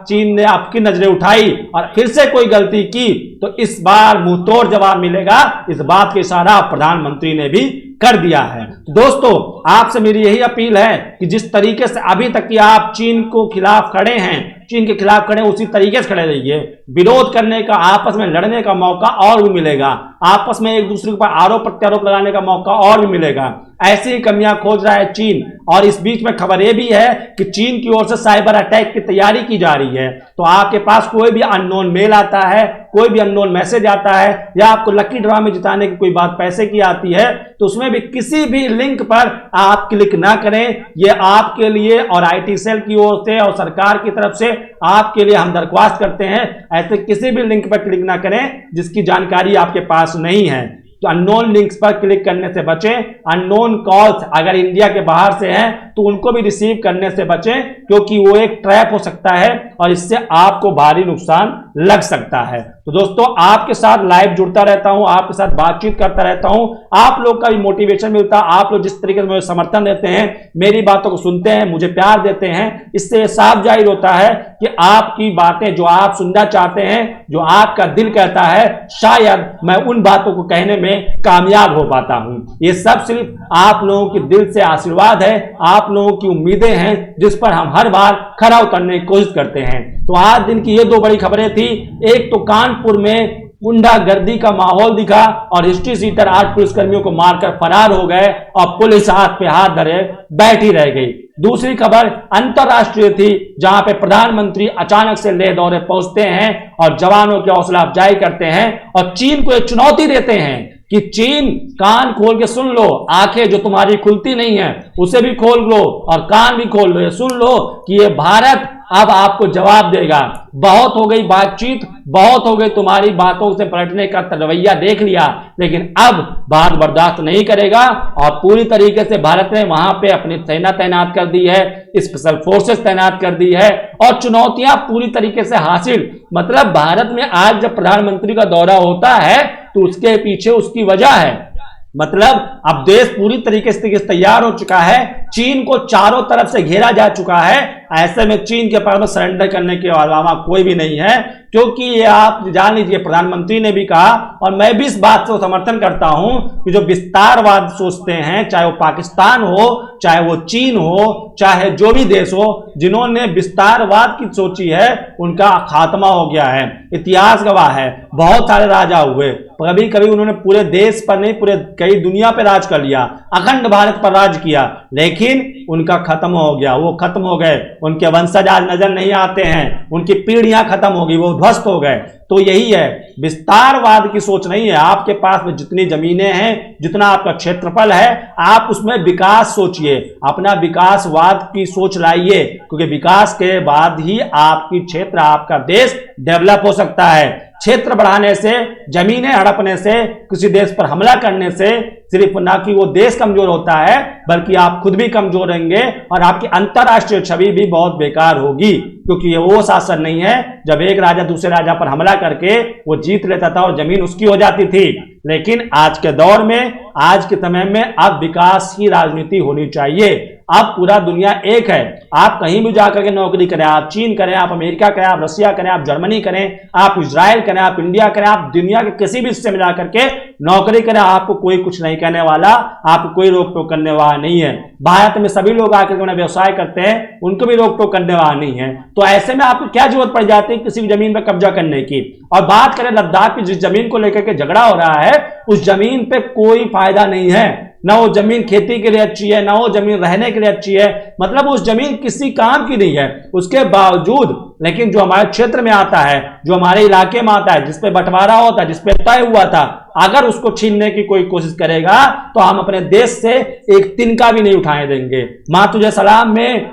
चीन ने आपकी नजरें उठाई और फिर से कोई गलती की तो इस बार मुंहतोड़ जवाब मिलेगा। इस बात का इशारा प्रधानमंत्री ने भी कर दिया है। तो दोस्तों, आपसे मेरी यही अपील है कि जिस तरीके से अभी तक की आप चीन को खिलाफ खड़े हैं, चीन के खिलाफ खड़े, उसी तरीके से खड़े रहिए। विरोध करने का, आपस में लड़ने का मौका और भी मिलेगा, आपस में एक दूसरे के ऊपर आरोप प्रत्यारोप लगाने का मौका और भी मिलेगा। ऐसी ही कमियां खोज रहा है चीन, और इस बीच में खबर यह भी है कि चीन की ओर से साइबर अटैक की तैयारी की जा रही है। तो आपके पास कोई भी अननोन मेल आता है, कोई भी अननोन मैसेज आता है, या आपको लकी ड्रॉ में जिताने की कोई बात पैसे की आती है, तो उसमें भी किसी भी लिंक पर आप क्लिक ना करें। ये आपके लिए और आईटी सेल की ओर से और सरकार की तरफ से आपके लिए हम दरख्वास्त करते हैं, ऐसे किसी भी लिंक पर क्लिक ना करें जिसकी जानकारी आपके पास नहीं है। तो अननोन लिंक्स पर क्लिक करने से बचें। अननोन कॉल्स अगर इंडिया के बाहर से हैं तो उनको भी रिसीव करने से बचें, क्योंकि वो एक ट्रैप हो सकता है और इससे आपको भारी नुकसान लग सकता है। तो दोस्तों, आपके साथ लाइव जुड़ता रहता हूं, आपके साथ बातचीत करता रहता हूं, आप लोग का भी मोटिवेशन मिलता है। आप लोग जिस तरीके से मुझे समर्थन देते हैं, मेरी बातों को सुनते हैं, मुझे प्यार देते हैं, इससे साफ जाहिर होता है कि आपकी बातें जो आप सुनना चाहते हैं, जो आपका दिल कहता है, शायद मैं उन बातों को कहने में कामयाब हो पाता हूं। ये सब सिर्फ आप लोगों के दिल से आशीर्वाद है, आप लोगों की उम्मीदें हैं, जिस पर हम हर बार खरा उतरने की कोशिश करते हैं। तो आज दिन की ये दो बड़ी खबरें थी। एक तो कानपुर में गुंडागर्दी का माहौल दिखा और हिस्ट्री सीटर 8 पुलिसकर्मियों को मारकर फरार हो गए और पुलिस हाथ पे हाथ धरे बैठी रह गई। दूसरी खबर अंतरराष्ट्रीय थी, जहां पे प्रधानमंत्री अचानक से लेह दौरे पहुंचते हैं और जवानों की हौसला अफजाई करते हैं और चीन को एक चुनौती देते हैं कि चीन, कान खोल के सुन लो, आंखें जो तुम्हारी खुलती नहीं है उसे भी खोल लो और कान भी खोल लो, ये सुन लो कि ये भारत अब आपको जवाब देगा। बहुत हो गई बातचीत, बहुत हो गई तुम्हारी बातों से पलटने का रवैया देख लिया, लेकिन अब भारत बर्दाश्त नहीं करेगा और पूरी तरीके से भारत ने वहां पे अपनी सेना तैनात कर दी है, स्पेशल फोर्सेस तैनात कर दी है और चुनौतियां पूरी तरीके से हासिल। मतलब भारत में आज जब प्रधानमंत्री का दौरा होता है तो उसके पीछे उसकी वजह है। मतलब अब देश पूरी तरीके से तैयार हो चुका है, चीन को चारों तरफ से घेरा जा चुका है। ऐसे में चीन के पास में सरेंडर करने के अलावा कोई भी नहीं है, क्योंकि ये आप जान लीजिए, प्रधानमंत्री ने भी कहा और मैं भी इस बात से समर्थन करता हूं कि जो विस्तारवाद सोचते हैं, चाहे वो पाकिस्तान हो, चाहे वो चीन हो, चाहे जो भी देश हो, जिन्होंने विस्तारवाद की सोची है उनका खात्मा हो गया है। इतिहास गवाह है, बहुत सारे राजा हुए, कभी कभी उन्होंने पूरे देश पर नहीं, पूरे कई दुनिया पर राज कर लिया, अखंड भारत पर राज किया, लेकिन उनका खत्म हो गया, वो खत्म हो गए, उनके वंशज आज नजर नहीं आते हैं, उनकी पीढ़ियां खत्म हो गई, वो ध्वस्त हो गए। तो यही है, विस्तारवाद की सोच नहीं है। आपके पास में जितनी जमीनें हैं, जितना आपका क्षेत्रफल है, आप उसमें विकास सोचिए, अपना विकासवाद की सोच लाइए, क्योंकि विकास के बाद ही आपकी क्षेत्र, आपका देश डेवलप हो सकता है। क्षेत्र बढ़ाने से, जमीनें हड़पने से, किसी देश पर हमला करने से सिर्फ ना कि वो देश कमजोर होता है, बल्कि आप खुद भी कमजोर रहेंगे और आपकी अंतरराष्ट्रीय छवि भी बहुत बेकार होगी, क्योंकि ये वो शासन नहीं है जब एक राजा दूसरे राजा पर हमला करके वो जीत लेता था और जमीन उसकी हो जाती थी। लेकिन आज के दौर में, आज के समय में अब विकास की राजनीति होनी चाहिए। अब पूरा दुनिया एक है, आप कहीं भी जाकर के नौकरी करें, आप चीन करें, आप अमेरिका करें, आप रसिया करें, आप जर्मनी करें, आप इजराइल करें, आप इंडिया करें, आप दुनिया के किसी भी हिस्से में जाकर के नौकरी करें, आपको कोई कुछ नहीं कहने वाला, आपको कोई रोक टोक करने वाला नहीं है। भारत में सभी लोग आकर के व्यवसाय करते हैं, उनको भी रोक टोक करने वाला नहीं है। तो ऐसे में आपको क्या जरूरत पड़ जाती है किसी भी जमीन पर कब्जा करने की। और बात करें लद्दाख की, जिस जमीन को लेकर के झगड़ा हो रहा है, उस जमीन पे कोई फायदा नहीं है, ना वो जमीन खेती के लिए अच्छी है, ना वो जमीन रहने के लिए अच्छी है, मतलब उस जमीन किसी काम की नहीं है। उसके बावजूद लेकिन जो हमारे क्षेत्र में आता है, जो हमारे इलाके में आता है, जिसपे बंटवारा होता है, जिसपे तय हुआ था, अगर उसको छीनने की कोई कोशिश करेगा तो हम अपने देश से एक तिनका भी नहीं उठाने देंगे। मां तुझे सलाम में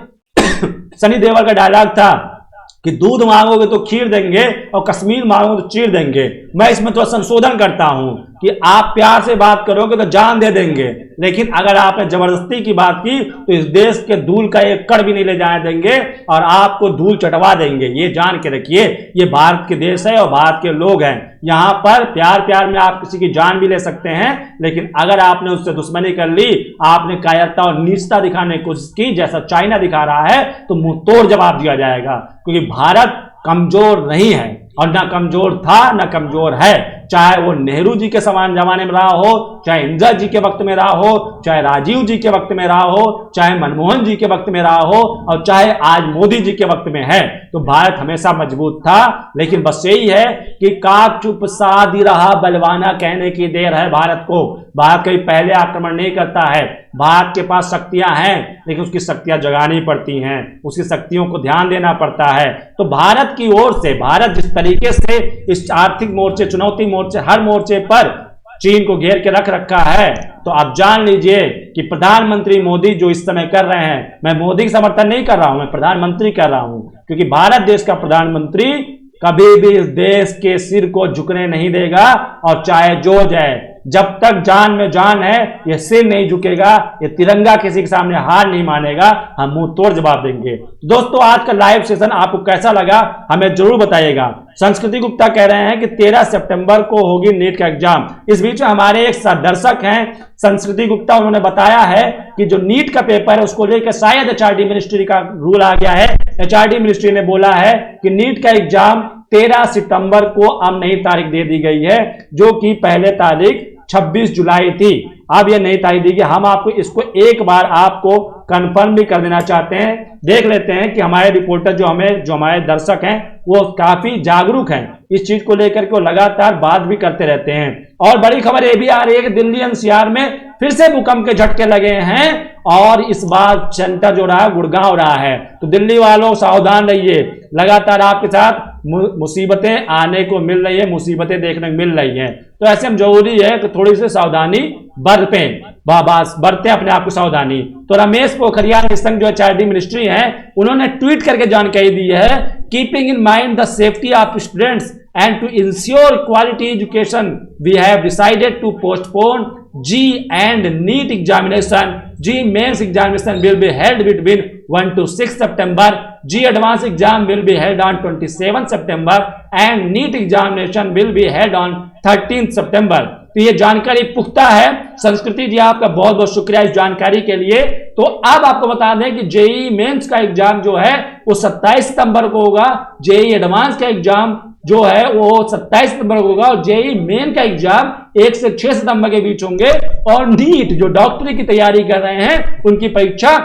सनी देओल का डायलॉग था कि दूध मांगोगे तो खीर देंगे और कश्मीर मांगोगे तो चीर देंगे। मैं इसमें थोड़ा संशोधन करता हूं कि आप प्यार से बात करोगे तो जान दे देंगे, लेकिन अगर आपने जबरदस्ती की बात की तो इस देश के धूल का एक कण भी नहीं ले जाने देंगे और आपको धूल चटवा देंगे। ये जान के रखिए, ये भारत के देश है और भारत के लोग हैं। यहां पर प्यार प्यार में आप किसी की जान भी ले सकते हैं, लेकिन अगर आपने उससे दुश्मनी कर ली, आपने कायरता और नीचता दिखाने की कोशिश की जैसा चाइना दिखा रहा है, तो मुंह तोड़ जवाब दिया जाएगा। क्योंकि भारत कमजोर नहीं है और ना कमजोर था ना कमजोर है, चाहे वो नेहरू जी के समान जमाने में रहा हो, चाहे इंदिरा जी के वक्त में रहा हो, चाहे राजीव जी के वक्त में रहा हो, चाहे मनमोहन जी के वक्त में रहा हो और चाहे आज मोदी जी के वक्त में है। तो भारत हमेशा मजबूत था, लेकिन बस यही है कि काक चुप साधी रहा बलवाना कहने की देर है भारत को। भारत कभी पहले आक्रमण नहीं करता है। भारत के पास शक्तियां हैं, लेकिन उसकी शक्तियां जगानी पड़ती हैं, उसकी शक्तियों को ध्यान देना पड़ता है। तो भारत की ओर से, भारत जिस तरीके से इस आर्थिक मोर्चे, चुनौती मोर्चे, हर मोर्चे पर चीन को घेर के रख रखा है, तो आप जान लीजिए कि प्रधानमंत्री मोदी जो इस समय कर रहे हैं, मैं मोदी का समर्थन नहीं कर रहा हूं, मैं प्रधानमंत्री कर रहा हूं, क्योंकि भारत देश का प्रधानमंत्री कभी भी इस देश के सिर को झुकने नहीं देगा और चाहे जो जाए, जब तक जान में जान है ये सिर नहीं झुकेगा, ये तिरंगा किसी के सामने हार नहीं मानेगा, हम मुंह तोड़ जवाब देंगे। दोस्तों, आज का लाइव सेशन आपको कैसा लगा हमें जरूर बताइएगा। संस्कृति गुप्ता कह रहे हैं कि 13 सितंबर को होगी नीट का एग्जाम। इस बीच में हमारे एक दर्शक हैं संस्कृति गुप्ता, उन्होंने बताया है कि जो नीट का पेपर है उसको लेकर शायद एचआरडी मिनिस्ट्री का रूल आ गया है। एचआरडी मिनिस्ट्री ने बोला है कि नीट का एग्जाम 13 सितंबर को अब नई तारीख दे दी गई है, जो कि पहले तारीख 26 जुलाई थी। अब ये नई तारीख दी गई। हम आपको इसको एक बार आपको कंफर्म भी कर देना चाहते हैं। देख लेते हैं कि हमारे रिपोर्टर जो हमारे दर्शक हैं वो काफी जागरूक हैं इस चीज को लेकर के, वो लगातार बात भी करते रहते हैं। और बड़ी खबर ये भी आ रही है कि दिल्ली एनसीआर में फिर से भूकंप के झटके लगे हैं और इस बार सेंटर जो रहा है गुड़गांव रहा है। तो दिल्ली वालों सावधान रहिए, लगातार आपके साथ मुसीबतें आने को मिल रही है, मुसीबतें देखने को मिल रही हैं। तो ऐसे में जरूरी है कि थोड़ी सी सावधानी बरतें अपने आप को सावधानी। तो रमेश पोखरियाल निशंक जो एचआरडी मिनिस्ट्री हैं, उन्होंने ट्वीट करके जानकारी दी है, keeping in mind the safety of students and to ensure quality education, we have decided to postpone G and NEET examination. G mains examination will be held between 1 to 6 September. G advanced exam will be held on 27 September and NEET examination will be held on 13 September. तो ये जानकारी पुख्ता है। संस्कृति जी आपका बहुत बहुत शुक्रिया इस जानकारी के लिए। तो अब आपको बता दें कि जेईई मेंस का एग्जाम जो है वो 27 सितंबर को होगा, जेईई एडवांस का एग्जाम जो है वो 27 सितंबर को होगा और जेईई मेन का एग्जाम 1 से 6 सितंबर के बीच होंगे। और नीट जो डॉक्टरी की तैयारी कर रहे हैं उनकी परीक्षा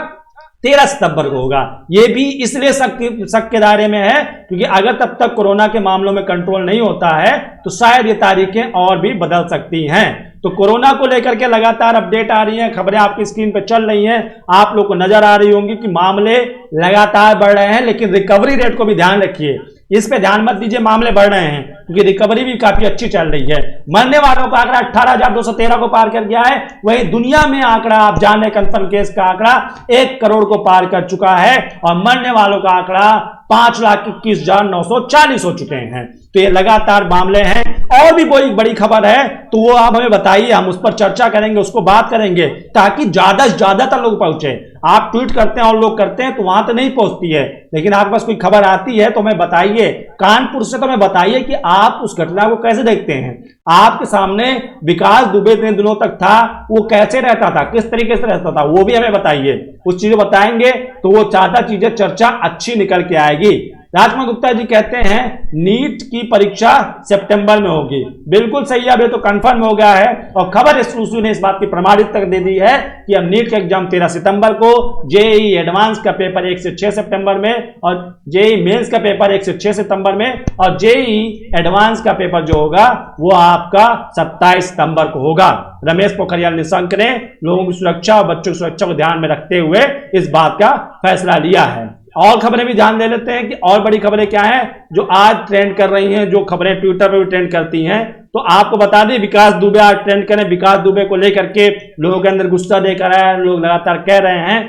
13 सितंबर को होगा। यह भी इसलिए शक के दायरे में है क्योंकि अगर तब तक कोरोना के मामलों में कंट्रोल नहीं होता है तो शायद ये तारीखें और भी बदल सकती हैं। तो कोरोना को लेकर के लगातार अपडेट आ रही हैं, खबरें आपकी स्क्रीन पर चल रही हैं, आप लोग को नजर आ रही होंगी कि मामले लगातार बढ़ रहे हैं, लेकिन रिकवरी रेट को भी ध्यान रखिए, इस पे ध्यान मत दीजिए। मामले बढ़ रहे हैं क्योंकि रिकवरी भी काफी अच्छी चल रही है। मरने वालों का आंकड़ा 18,213 को पार कर गया है। वहीं दुनिया में आंकड़ा आप जाने कंफर्म केस का आंकड़ा 1 करोड़ को पार कर चुका है और मरने वालों का आंकड़ा 5,21,940 हो चुके हैं। तो ये लगातार मामले हैं। और भी कोई बड़ी खबर है तो वो आप हमें बताइए, हम उस पर चर्चा करेंगे, उसको बात करेंगे ताकि ज्यादा से ज्यादा तक लोग पहुंचे। आप ट्वीट करते हैं और लोग करते हैं तो वहां तो नहीं पहुंचती है, लेकिन आपके पास कोई खबर आती है तो हमें बताइए। कानपुर से तो हमें बताइए कि आप उस घटना को कैसे देखते हैं। आपके सामने विकास दुबे इतने दिनों तक था, वो कैसे रहता था, किस तरीके से रहता था, वो भी हमें बताइए। उस चीजें बताएंगे तो वो ज्यादा चीजें चर्चा अच्छी निकल के आएगी। राजकुमार गुप्ता जी कहते हैं नीट की परीक्षा सितंबर में होगी। बिल्कुल सही है, अब ये तो कंफर्म हो गया है और खबर एक्सक्लूसिव ने इस बात की प्रमाणित तक दे दी है कि अब नीट का एग्जाम 13 सितंबर को, जेईई एडवांस का पेपर 1 से 6 सितंबर में और जेईई मेंस का पेपर 1 से 6 सितंबर में और जेईई एडवांस का पेपर जो होगा वो आपका 27 सितंबर को होगा। रमेश पोखरियाल निशंक ने लोगों की सुरक्षा और बच्चों की सुरक्षा को ध्यान में रखते हुए इस बात का फैसला लिया है। और खबरें भी ध्यान दे लेते हैं कि और बड़ी खबरें क्या हैं जो आज ट्रेंड कर रही हैं, जो खबरें ट्विटर पर भी ट्रेंड करती हैं। तो आपको बता दें विकास दुबे आज ट्रेंड करें। विकास दुबे को लेकर के लोगों के अंदर गुस्सा देकर आया, लोग लगातार कह रहे हैं।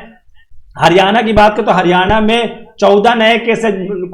हरियाणा की बात करें तो हरियाणा में 14 नए केस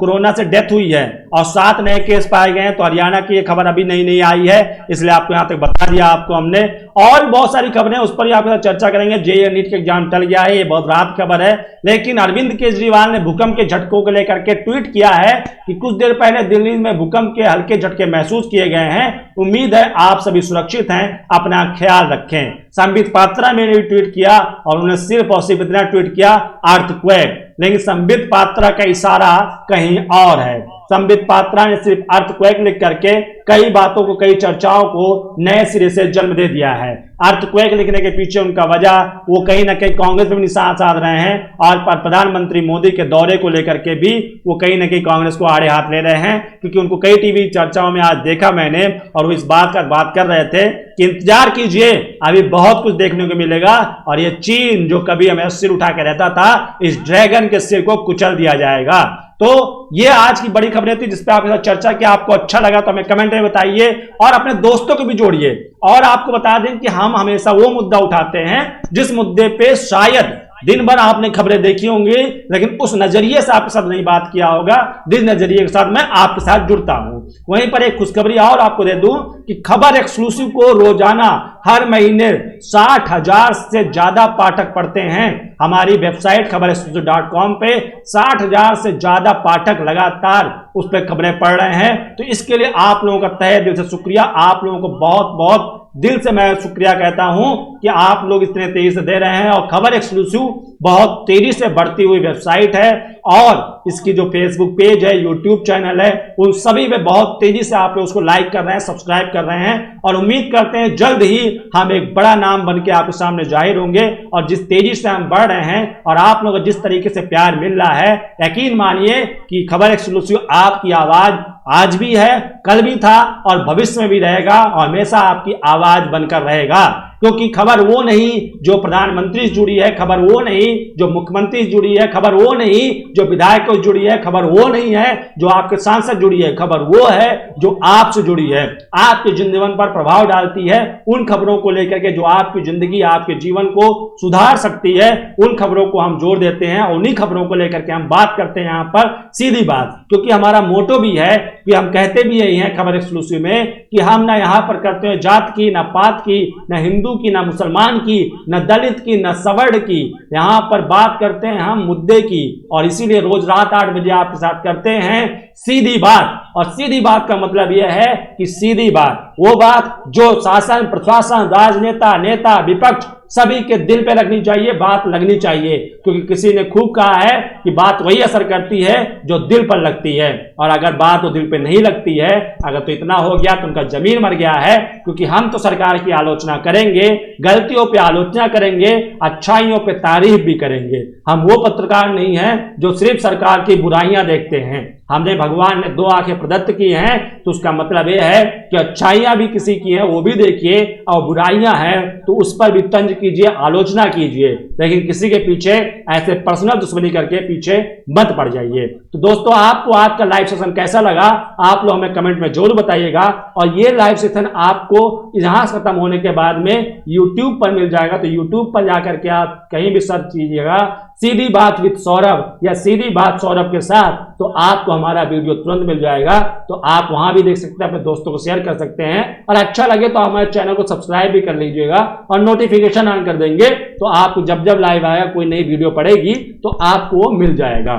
कोरोना से डेथ हुई है और 7 नए केस पाए गए हैं। तो हरियाणा की ये खबर अभी नहीं आई है, इसलिए आपको यहां तक बता दिया आपको हमने। और बहुत सारी खबरें उस पर ही आपके साथ चर्चा करेंगे। जेईई नीट का एग्जाम टल गया है, ये बहुत रात खबर है, लेकिन अरविंद केजरीवाल ने भूकंप के झटकों को लेकर के ट्वीट किया है कि कुछ देर पहले दिल्ली में भूकंप के हल्के झटके महसूस किए गए हैं, उम्मीद है आप सभी सुरक्षित हैं, अपना ख्याल रखें। संबित पात्रा ने भी ट्वीट किया और उन्होंने सिर्फ और सिर्फ इतना ट्वीट किया अर्थक्वेक, लेकिन संबित पात्रा का इशारा कहीं और है। संबित पात्रा ने सिर्फ अर्थक्वेक लिख करके कई बातों को, कई चर्चाओं को नए सिरे से जन्म दे दिया है। अर्थक्वेक लिखने के पीछे उनका वजह वो कहीं ना कहीं कांग्रेस में भी निशाना साध रहे हैं और प्रधानमंत्री मोदी के दौरे को लेकर के भी वो कहीं ना कहीं कांग्रेस को आड़े हाथ ले रहे हैं, क्योंकि उनको कई टीवी चर्चाओं में आज देखा मैंने और वो इस बात कर रहे थे कि इंतजार कीजिए, अभी बहुत कुछ देखने को मिलेगा और ये चीन जो कभी हमें सिर उठा के रहता था, इस ड्रैगन के सिर को कुचल दिया जाएगा। तो ये आज की बड़ी खबरें थी जिस पे आपके साथ चर्चा की। आपको अच्छा लगा तो हमें कमेंट में बताइए और अपने दोस्तों को भी जोड़िए। और आपको बता दें कि हम हमेशा वो मुद्दा उठाते हैं जिस मुद्दे पे शायद दिन भर आपने खबरें देखी होंगी, लेकिन उस नजरिए से आपके साथ नहीं बात किया होगा जिस नजरिए के साथ मैं आपके साथ जुड़ता हूं। वहीं पर एक खुशखबरी और आपको दे दूं कि खबर एक्सक्लूसिव को रोजाना हर महीने 60,000 से ज्यादा पाठक पढ़ते हैं। हमारी वेबसाइट खबरexclusive.com पे 60,000 से ज्यादा पाठक लगातार उस पर खबरें पढ़ रहे हैं। तो इसके लिए आप लोगों का तहे दिल से शुक्रिया। आप लोगों को बहुत बहुत दिल से मैं शुक्रिया कहता हूं कि आप लोग इतने तेजी से दे रहे हैं। और खबर एक्सक्लूसिव बहुत तेजी से बढ़ती हुई वेबसाइट है और इसकी जो फेसबुक पेज है, यूट्यूब चैनल है, उन सभी में बहुत तेजी से आप लोग उसको लाइक कर रहे हैं, सब्सक्राइब कर रहे हैं और उम्मीद करते हैं जल्द ही हम एक बड़ा नाम बन के आपके सामने जाहिर होंगे। और जिस तेजी से हम बढ़ रहे हैं और आप लोगों को जिस तरीके से प्यार मिल रहा है, यकीन मानिए कि खबर एक्सक्लूसिव आपकी आवाज आज भी है, कल भी था और भविष्य में भी रहेगा और हमेशा आपकी आवाज बनकर रहेगा। क्योंकि खबर वो नहीं जो प्रधानमंत्री से जुड़ी है, खबर वो नहीं जो मुख्यमंत्री से जुड़ी है, खबर वो नहीं जो विधायकों से जुड़ी है, खबर वो नहीं है जो आपके सांसद जुड़ी है, खबर वो है जो आपसे जुड़ी है, आपके जीवन पर प्रभाव डालती है। उन खबरों को लेकर के जो आपकी जिंदगी, आपके जीवन को सुधार सकती है, उन खबरों को हम जोड़ देते हैं और उन्हीं खबरों को लेकर के हम बात करते हैं यहाँ पर सीधी बात। क्योंकि हमारा मोटो भी है कि हम कहते भी यही हैं खबर एक्सक्लूसिव में कि हम ना यहाँ पर करते हैं जात की, ना पात की, ना हिंदू की, ना मुसलमान की, ना दलित की, ना सवर्ण की, यहाँ पर बात करते हैं हम मुद्दे की। और इसीलिए रोज रात 8 बजे आपके साथ करते हैं सीधी बात। और सीधी बात का मतलब यह है कि सीधी बात वो बात जो शासन, प्रशासन, राजनेता, नेता, विपक्ष सभी के दिल पे लगनी चाहिए, बात लगनी चाहिए। क्योंकि किसी ने खूब कहा है कि बात वही असर करती है जो दिल पर लगती है, और अगर बात वो दिल पे नहीं लगती है, अगर तो इतना हो गया तो उनका जमीन मर गया है। क्योंकि हम तो सरकार की आलोचना करेंगे, गलतियों पे आलोचना करेंगे, अच्छाइयों पे तारीफ भी करेंगे। हम वो पत्रकार नहीं हैं जो सिर्फ सरकार की बुराइयां देखते हैं। हमने भगवान ने 2 आंखें प्रदत्त की हैं, तो उसका मतलब यह है कि अच्छाइयां भी किसी की हैं वो भी देखिए, और बुराइयां हैं तो उस पर भी तंज कीजिए, आलोचना कीजिए, लेकिन किसी के पीछे ऐसे पर्सनल दुश्मनी करके पीछे मत पड़ जाइए। तो दोस्तों, आपको आज का लाइव सेशन कैसा लगा आप लोग हमें कमेंट में जरूर बताइएगा। और ये लाइव सेशन आपको यहां खत्म होने के बाद में यूट्यूब पर मिल जाएगा, तो यूट्यूब पर जाकर के आप कहीं भी सर्च कीजिएगा सीधी बात विद सौरभ या सीधी बात सौरभ के साथ, तो आपको हमारा वीडियो तुरंत मिल जाएगा। तो आप वहां भी देख सकते हैं, अपने दोस्तों को शेयर कर सकते हैं, और अच्छा लगे तो हमारे चैनल को सब्सक्राइब भी कर लीजिएगा और नोटिफिकेशन ऑन कर देंगे, तो आपको जब जब लाइव आएगा, कोई नई वीडियो पड़ेगी तो आपको वो मिल जाएगा।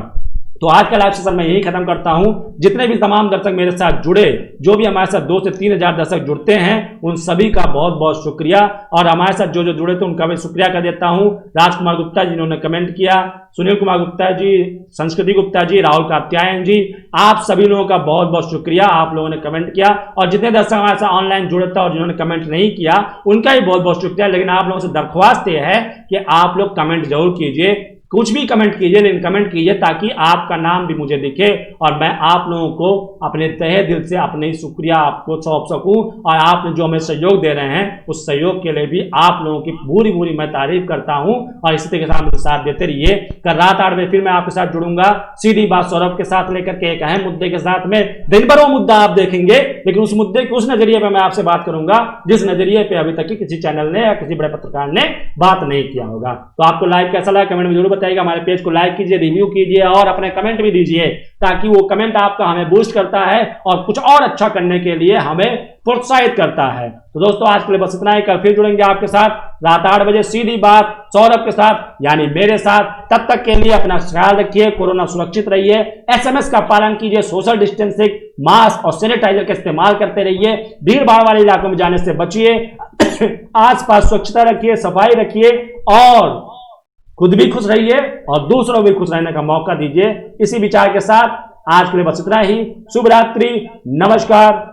तो आज का लाइव सेशन मैं यही खत्म करता हूं। जितने भी तमाम दर्शक मेरे साथ जुड़े, जो भी हमारे साथ 2 से 3 हजार दर्शक जुड़ते हैं, उन सभी का बहुत बहुत शुक्रिया। और हमारे साथ जो जो जुड़े थे उनका भी शुक्रिया कर देता हूं। राजकुमार गुप्ता जी जिन्होंने कमेंट किया, सुनील कुमार गुप्ता जी, संस्कृति गुप्ता जी, राहुल कात्यायन जी, आप सभी लोगों का बहुत बहुत शुक्रिया। आप लोगों ने कमेंट किया, और जितने दर्शक हमारे साथ ऑनलाइन जुड़े थे और जिन्होंने कमेंट नहीं किया उनका भी बहुत बहुत शुक्रिया। लेकिन आप लोगों से दरख्वास्त यह है कि आप लोग कमेंट जरूर कीजिए, कुछ भी कमेंट कीजिए, लेकिन कमेंट कीजिए ताकि आपका नाम भी मुझे दिखे और मैं आप लोगों को अपने तहे दिल से अपने शुक्रिया आपको सौंप सकूं। और आप जो हमें सहयोग दे रहे हैं, उस सहयोग के लिए भी आप लोगों की पूरी पूरी मैं तारीफ करता हूं। और इसी तरीके से आप साथ देते रहिए। कल रात 8 बजे फिर मैं आपके साथ जुड़ूंगा सीधी बात सौरभ के साथ, लेकर के एक अहम मुद्दे के साथ में। दिन भर वो मुद्दा आप देखेंगे, लेकिन उस मुद्दे के उस नजरिए पर मैं आपसे बात करूंगा जिस नजरिए पे अभी तक किसी चैनल ने या किसी बड़े पत्रकार ने बात नहीं किया होगा। तो आपको लाइव कैसा लगा कमेंट में जरूर बताइए। बताइएगा, हमारे पेज को लाइक कीजिए, रिव्यू कीजिए और अपने कमेंट भी दीजिए, ताकि वो कमेंट आपका हमें बूस्ट करता है और कुछ और अच्छा करने के लिए हमें प्रोत्साहित करता है। तो दोस्तों आज के लिए बस इतना ही, कल फिर जुड़ेंगे आपके साथ रात 8 बजे सीधी बात सौरभ के साथ, यानी मेरे साथ। तब तक के लिए अपना ख्याल रखिए, कोरोना सुरक्षित रहिए, एसएमएस का पालन कीजिए, सोशल डिस्टेंसिंग, मास्क और सैनिटाइजर का इस्तेमाल करते रहिए, भीड़ भाड़ वाले इलाकों में जाने से बचिए, आसपास स्वच्छता रखिए, सफाई रखिए और खुद भी खुश रहिए और दूसरों भी खुश रहने का मौका दीजिए। इसी विचार के साथ आज के लिए बस इतना ही। शुभ रात्रि, नमस्कार।